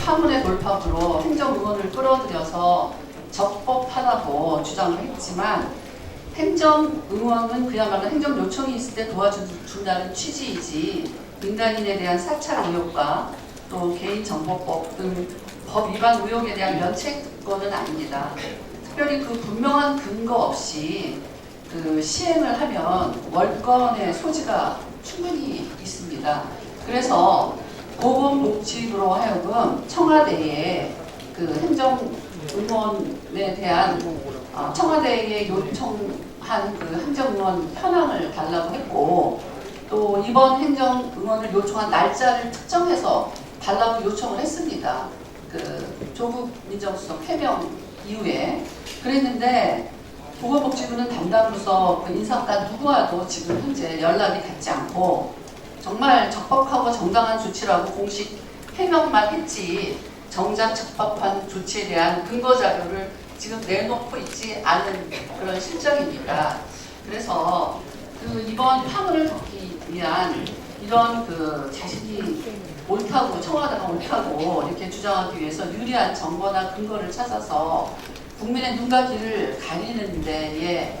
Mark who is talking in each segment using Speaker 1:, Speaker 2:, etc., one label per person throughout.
Speaker 1: 파문의 돌파구로 행정의원을 끌어들여서 적법하다고 주장을 했지만 행정의원은 그야말로 행정요청이 있을 때 도와준다는 취지이지 민간인에 대한 사찰 의혹과 또 개인정보법 등 법 위반 의혹에 대한 면책권은 아닙니다. 특별히 그 분명한 근거 없이 그 시행을 하면 월권의 소지가 충분히 있습니다. 그래서 보건복지부로 하여금 청와대에 그 행정의원에 대한 청와대에 요청한 그 행정의원 현황을 달라고 했고 또 이번 행정의원을 요청한 날짜를 특정해서 달라고 요청을 했습니다. 그 조국 민정수석 해명 이후에 그랬는데 보건복지부는 담당 부서 그 인사과 누구와도 지금 현재 연락이 닿지 않고 정말 적법하고 정당한 조치라고 공식 해명만 했지 정작 적법한 조치에 대한 근거 자료를 지금 내놓고 있지 않은 그런 실정입니다. 그래서 그 이번 파문을 덮기 위한 이런 그 자신이 옳다고 청와대가 옳다고 이렇게 주장하기 위해서 유리한 정보나 근거를 찾아서 국민의 눈과 귀를 가리는 데에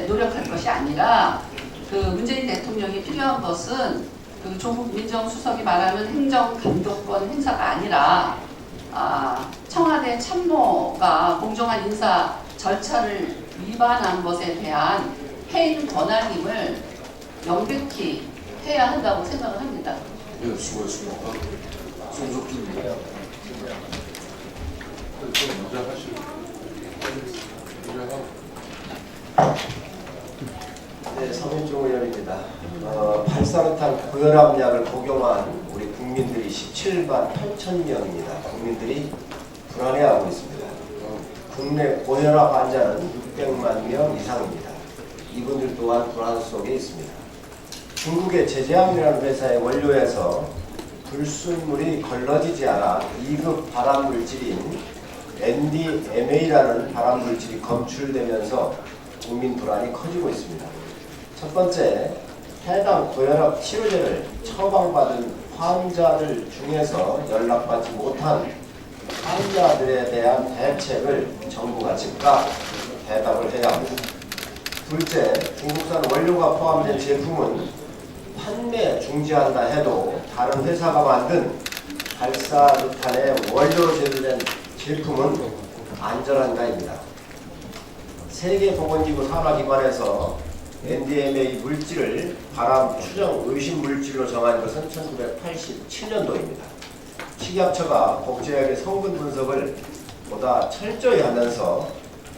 Speaker 1: 노력할 것이 아니라 그 문재인 대통령이 필요한 것은 그 조국 민정수석이 말하는 행정감독권 행사가 아니라 청와대 참모가 공정한 인사 절차를 위반한 것에 대한 해임 권한임을 명백히 해야 한다고 생각을 합니다.
Speaker 2: 네, 수고했습니다. 송석준입니다.
Speaker 3: 네, 서민중 의원입니다. 발사르탄 고혈압약을 복용한 우리 국민들이 17만 8천 명입니다. 국민들이 불안해하고 있습니다. 국내 고혈압 환자는 600만 명 이상입니다. 이분들 또한 불안 속에 있습니다. 중국의 제재함이라는 회사의 원료에서 불순물이 걸러지지 않아 2급 발암물질인 NDMA라는 발암물질이 검출되면서 국민 불안이 커지고 있습니다. 첫 번째, 해당 고혈압 치료제를 처방받은 환자들 중에서 연락받지 못한 환자들에 대한 대책을 정부가 즉각 대답을 해야 합니다. 둘째, 중국산 원료가 포함된 제품은 판매 중지한다 해도 다른 회사가 만든 발사르탄의 원료로 제조된 제품은 안전한가입니다. 세계보건기구 산하기관에서 NDMA 물질을 발암 추정 의심 물질로 정한 것은 1987년도입니다. 식약처가 복제약의 성분 분석을 보다 철저히 하면서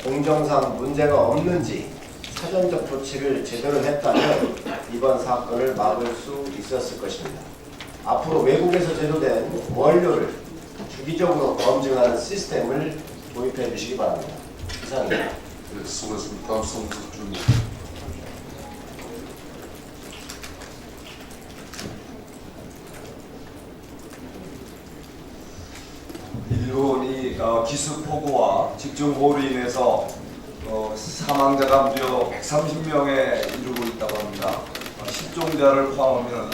Speaker 3: 공정상 문제가 없는지 사전적 조치를 제대로 했다면 이번 사건을 막을 수 있었을 것입니다. 앞으로 외국에서 제조된 원료를 주기적으로 검증하는 시스템을 도입해 주시기 바랍니다. 이상입니다.
Speaker 2: 네, 수고했습니다. 다음 송석준.
Speaker 4: 일본이 기습폭우와 집중호우로 인해서 사망자가 무려 130명에 이르고 있다고 합니다. 실종자를 포함하면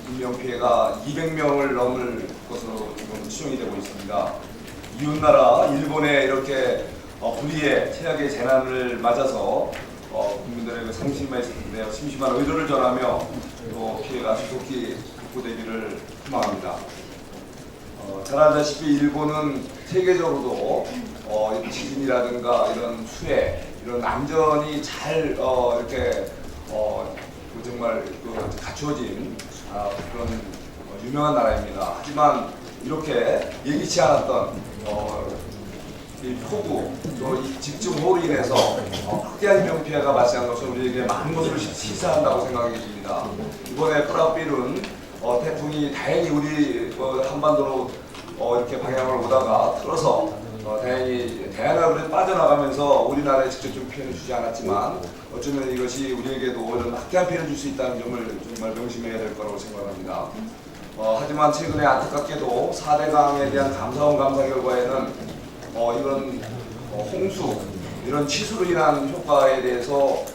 Speaker 4: 인명피해가 200명을 넘을 것으로 지금 추정이 되고 있습니다. 이웃나라 일본에 이렇게 불의의 최악의 재난을 맞아서 국민들에게 심심한 의료를 전하며 피해가 신속히 극복되기를 희망합니다. 잘 알다시피 일본은 세계적으로도 지진이라든가 이런 수해, 이런 안전이 잘 이렇게 정말 갖추어진 그런 유명한 나라입니다. 하지만 이렇게 예기치 않았던 이 폭우, 또 이 집중호우로 인해서 크게한 인명피해가 발생한 것은 우리에게 많은 것을 시사한다고 생각이 듭니다. 이번에 프라필은 태풍이 다행히 우리 한반도로 이렇게 방향을 오다가 틀어서 다행히 대한항으로 빠져나가면서 우리나라에 직접적 피해를 주지 않았지만 어쩌면 이것이 우리에게도 이런 막대한 피해를 줄 수 있다는 점을 정말 명심해야 될 거라고 생각합니다. 하지만 최근에 안타깝게도 4대강에 대한 감사원 감사 결과에는 이런 홍수, 이런 치수로 인한 효과에 대해서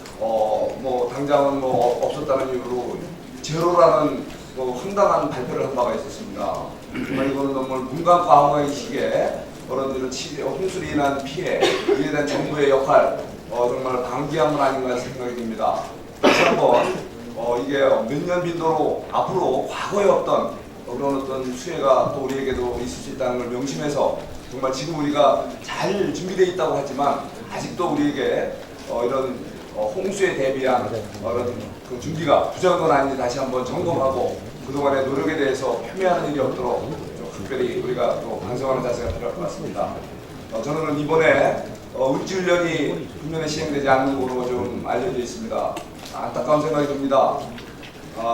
Speaker 4: 당장은 없었다는 이유로 제로라는 황당한 발표를 한 바가 있었습니다. 정말 이거는 정말 눈 감고 아무의 시기에 어른들은 홍수로 인한 피해, 이에 대한 정부의 역할 정말 방기한 건 아닌가 생각이 듭니다. 다시 한번 이게 몇 년 빈도로 앞으로 과거에 없던 그런 어떤 수혜가 또 우리에게도 있을 수 있다는 걸 명심해서 정말 지금 우리가 잘 준비되어 있다고 하지만 아직도 우리에게 이런 홍수에 대비한 이런 그 준비가 부족한 건 아닌지 다시 한번 점검하고 그동안의 노력에 대해서 폄훼하는 일이 없도록 좀 특별히 우리가 또 반성하는 자세가 필요할 것 같습니다. 저는 이번에 을지훈련이 금년에 시행되지 않는 것으로 좀 알려져 있습니다. 안타까운 생각이 듭니다.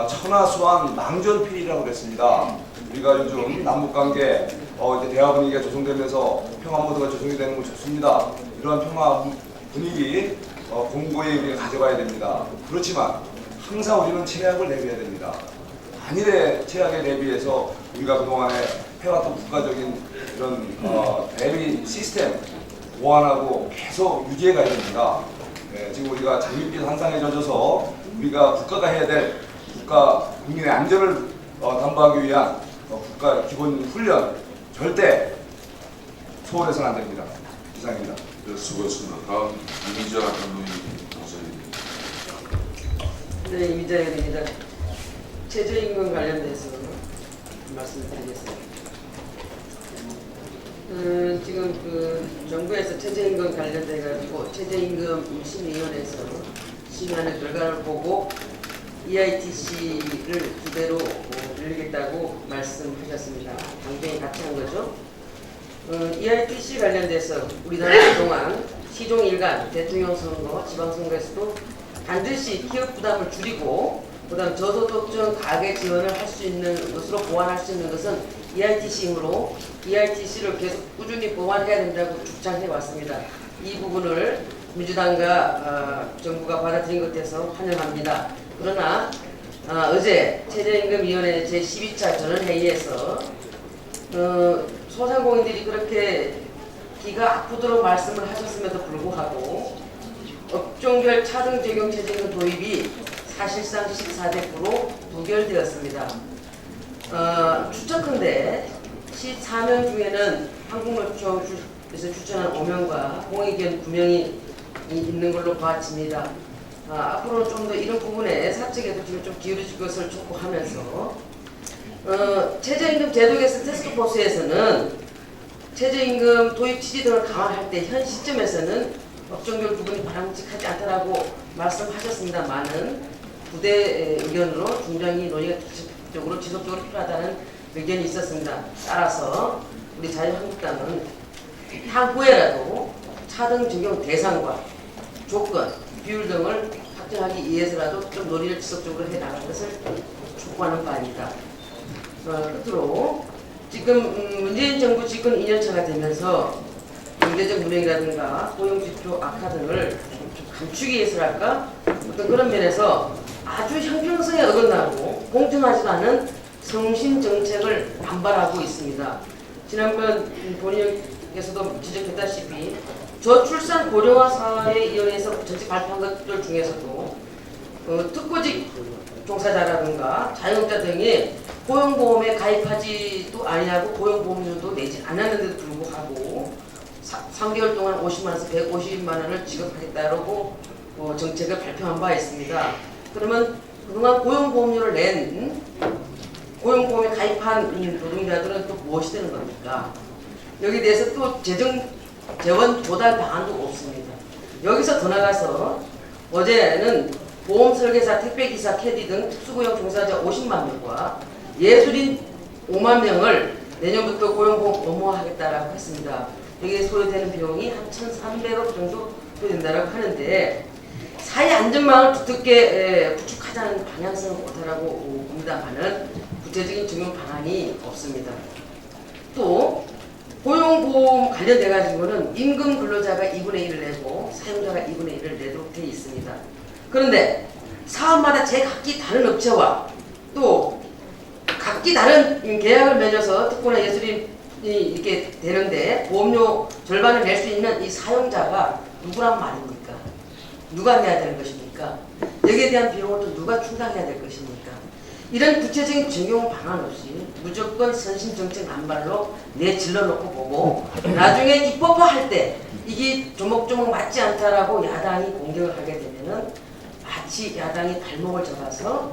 Speaker 4: 천하수환 망전필이라고 그랬습니다. 우리가 요즘 남북관계 이제 대화 분위기가 조성되면서 평화 모드가 조성이 되는 건 좋습니다. 이러한 평화 분위기 공고히 우리가 가져가야 됩니다. 그렇지만 항상 우리는 최악을 대비해야 됩니다. 한일의 최악에 대비해서 우리가 그동안에 해왔던 국가적인 이런 대비 시스템 보완하고 계속 유지해 가야 됩니다. 지금 우리가 장밋빛 환상에 젖어서 우리가 국가가 해야 될 국민의 안전을 담보하기 위한 국가 기본 훈련 절대 소홀해서는 안 됩니다. 이상입니다.
Speaker 2: 네, 수고했습니다. 다음 이미자 변호인 선생님.
Speaker 5: 네, 이미자 의원입니다. 최저임금 관련돼서 말씀을 드리겠습니다. 지금 정부에서 최저임금 관련돼가지고 최저임금 심의위원회에서 심의하는 결과를 보고 EITC를 그대로 늘리겠다고 말씀하셨습니다. 당정이 같이 한 거죠. EITC 관련돼서 우리나라 그동안 시종 일관, 대통령 선거, 지방선거에서도 반드시 기업 부담을 줄이고 그다음 저소득층 가계 지원을 할 수 있는 것으로 보완할 수 있는 것은 EITC이므로 EITC를 계속 꾸준히 보완해야 된다고 주장해 왔습니다. 이 부분을 민주당과 정부가 받아들인 것 같아서 환영합니다. 그러나 어제 최저임금위원회 제12차 전원회의에서 소상공인들이 그렇게 귀가 아프도록 말씀을 하셨음에도 불구하고 업종별 차등 적용 최저임금 도입이 사실상 14대표로 부결되었습니다. 추측컨대 14명 중에는 한국노총에서 추천한 5명과 공익위원 9명이 있는 걸로 봐집니다. 앞으로는 좀 더 이런 부분에 사측에도 좀 기울여질 것을 촉구하면서 최저임금 제도 개선 태스크포스에서는 최저임금 도입 취지 등을 감안할 때 현 시점에서는 업종별 부분이 바람직하지 않다라고 말씀하셨습니다만은 부대 의견으로 중장기 논의가 지속적으로 필요하다는 의견이 있었습니다. 따라서 우리 자유한국당은 향후에라도 차등 적용 대상과 조건, 비율 등을 확정하기 위해서라도 좀 논의를 지속적으로 해나갈 것을 촉구하는 바입니다. 끝으로 지금 문재인 정부 집권 2년차가 되면서 경제적 문행이라든가 고용지표 악화 등을 좀 감추기 위해서랄까 어떤 그런 면에서 아주 형평성에 어긋나고 공정하지 않은 성신정책을 반발하고 있습니다. 지난번 본인께서도 지적했다시피 저출산 고령화 사회위원회에서 정책 발표한 것들 중에서도 특고직 종사자라든가 자영업자 등이 고용보험에 가입하지도 아니하고 고용보험료도 내지 않았는데도 불구하고 3개월 동안 50만 원에서 150만 원을 지급하겠다고 정책을 발표한 바 있습니다. 그러면 그동안 고용보험료를 낸 고용보험에 가입한 노동자들은 또 무엇이 되는 겁니까? 여기에 대해서 또 재원 조달 방안도 없습니다. 여기서 더 나가서 어제는 보험 설계사, 택배기사, 캐디 등 특수고용 종사자 50만 명과 예술인 5만 명을 내년부터 고용보험 의무화하겠다라고 했습니다. 여기에 소요되는 비용이 한 1,300억 정도 소요된다고 하는데 사회 안전망을 두텁게 구축하자는 방향성은 못하라고 봅니다만은 구체적인 적용 방안이 없습니다. 또 고용보험 관련돼 가지고는 임금 근로자가 2분의 1을 내고 사용자가 2분의 1을 내도록 되어 있습니다. 그런데 사업마다 제각기 다른 업체와 또 각기 다른 계약을 맺어서 특고나 예술인이 이렇게 되는데 보험료 절반을 낼 수 있는 이 사용자가 누구란 말입니까? 누가 내야 되는 것입니까? 여기에 대한 비용을 또 누가 충당해야 될 것입니까? 이런 구체적인 적용 방안 없이 무조건 선심 정책 남발로 내질러 놓고 보고 나중에 입법화할 때 이게 조목조목 맞지 않다라고 야당이 공격을 하게 되면은 마치 야당이 발목을 잡아서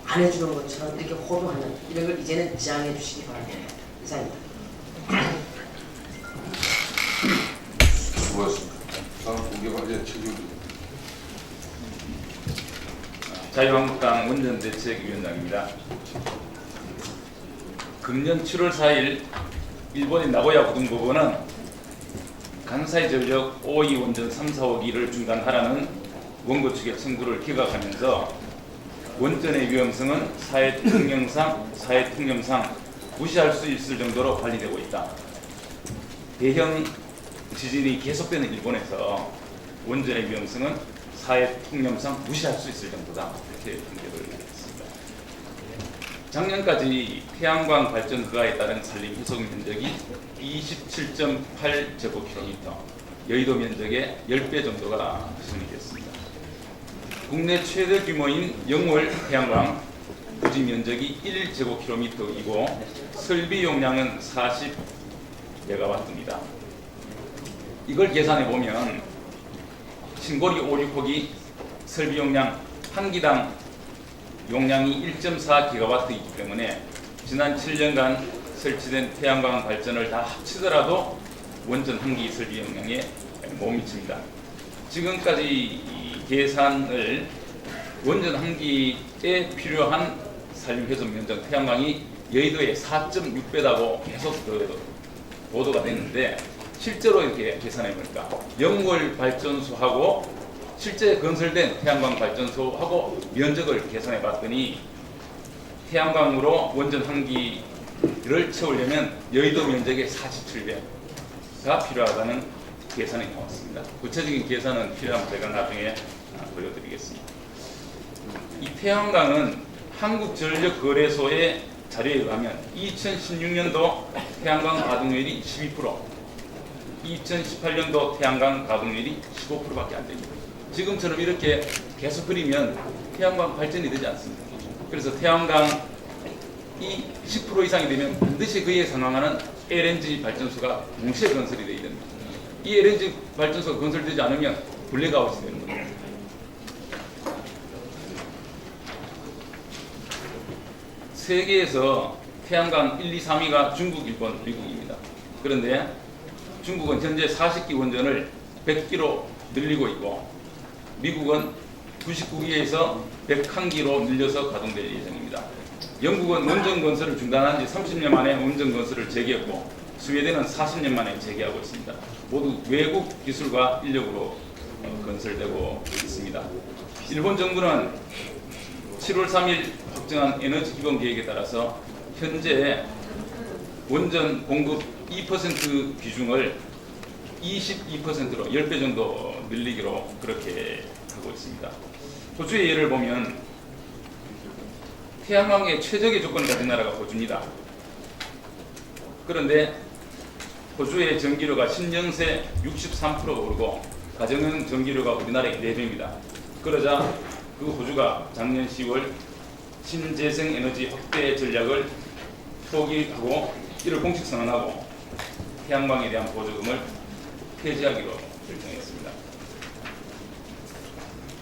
Speaker 5: 안 해주는 것처럼 이렇게 호도하는 이런 걸 이제는 지양해 주시기 바랍니다. 이상입니다.
Speaker 2: 수고하셨습니다. 다음 공개관리 책임.
Speaker 6: 자유한국당 원전대책위원장입니다. 금년 7월 4일 일본의 나고야 고등법원은 간사이 전력 5기 원전 3, 4호기를 중단하라는 원고 측의 청구를 기각하면서 원전의 위험성은 사회 통념상 무시할 수 있을 정도로 관리되고 있다. 대형 지진이 계속되는 일본에서 원전의 위험성은 사회 통념상 무시할 수 있을 정도다. 이렇게 판결을 했습니다. 작년까지 태양광 발전 허가에 따른 산림 해석 면적이 27.8제곱킬로미터, 여의도 면적의 10배 정도가 수립됐습니다. 국내 최대 규모인 영월 태양광 부지 면적이 1제곱킬로미터이고 설비 용량은 40메가와트입니다. 이걸 계산해 보면 신고리 5, 6호기 설비 용량 한 기당 용량이 1.4기가와트이기 때문에 지난 7년간 설치된 태양광 발전을 다 합치더라도 원전 한 기 설비 용량에 못 미칩니다. 지금까지 이 계산을 원전 한 기에 필요한 산림 훼손 면적 태양광이 여의도의 4.6배라고 계속 보도가 됐는데 실제로 이렇게 계산해 보니까 영월 발전소하고 실제 건설된 태양광 발전소하고 면적을 계산해 봤더니 태양광으로 원전 한 기를 채우려면 여의도 면적의 47배가 필요하다는 계산이 나왔습니다. 구체적인 계산은 필요하면 제가 나중에 보여드리겠습니다. 이 태양광은 한국전력거래소의 자료에 의하면 2016년도 태양광 가동률이 12%, 2018년도 태양광 가동률이 15%밖에 안 됩니다. 지금처럼 이렇게 계속 그리면 태양광 발전이 되지 않습니다. 그래서 태양광이 10% 이상이 되면 반드시 그에 상응하는 LNG 발전소가 동시에 건설이 되어야 됩니다. 이 LNG 발전소가 건설되지 않으면 블랙아웃이 되는 겁니다. 세계에서 태양광 1, 2, 3위가 중국, 일본, 미국입니다. 그런데 중국은 현재 40기 원전을 100기로 늘리고 있고 미국은 99기에서 101기로 늘려서 가동될 예정입니다. 영국은 원전 건설을 중단한 지 30년 만에 원전 건설을 재개했고 스웨덴은 40년 만에 재개하고 있습니다. 모두 외국 기술과 인력으로 건설되고 있습니다. 일본 정부는 7월 3일 확정한 에너지 기본 계획에 따라서 현재 원전 공급 2% 비중을 22%로 10배 정도 늘리기로 그렇게 하고 있습니다. 호주의 예를 보면 태양광의 최적의 조건을 가진 나라가 호주입니다. 그런데 호주의 전기료가 10년새 63% 오르고 가정용 전기료가 우리나라의 4배입니다. 그러자 그 호주가 작년 10월 신재생 에너지 확대 전략을 포기하고 이를 공식 선언하고 태양광에 대한 보조금을 폐지하기로 결정했습니다.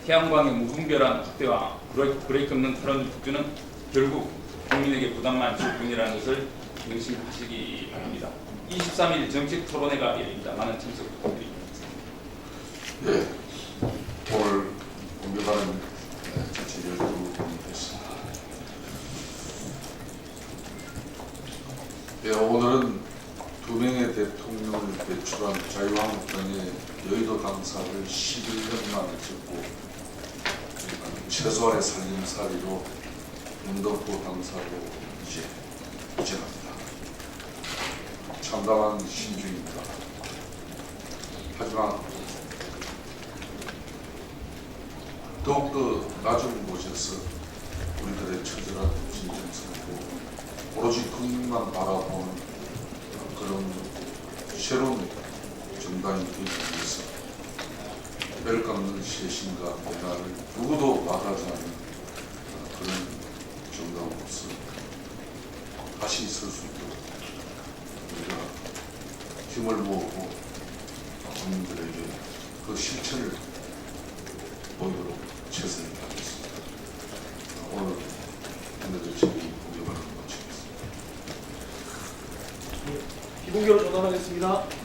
Speaker 6: 태양광의 무분별한 확대와 브레이크 없는 탈원 축주는 결국 국민에게 부담만 줄 뿐이라는 것을 명심하시기 바랍니다. 23일 정책 토론회가 열립니다. 많은 참석 부탁드립니다.
Speaker 2: 네, 오늘 공개받은 전체 12분이 됐습니다. 네, 오늘은 2명의 대통령을 배출한 자유한국당의 여의도 당사를 11년 만에 접고 최소한의 살림살이로 영등포 당사로 이제 이전합니다. 참담한 신중입니다. 하지만 더욱더 낮은 곳에서 우리들의 처절한 진정성고 오로지 국민만 바라보는 그런 새로운 정당이 되기 위해서 뼈를 깎는 쇄신과 변화를 누구도 막아지 않는 그런 영감 없어 다시 있을 수 있도록 우리가 힘을 모으고 국민들에게 그 실천을 보이도록 최선을 다하겠습니다. 오늘 국민들 책임 공개발을 마치겠습니다.
Speaker 7: 비공개로 전환하겠습니다.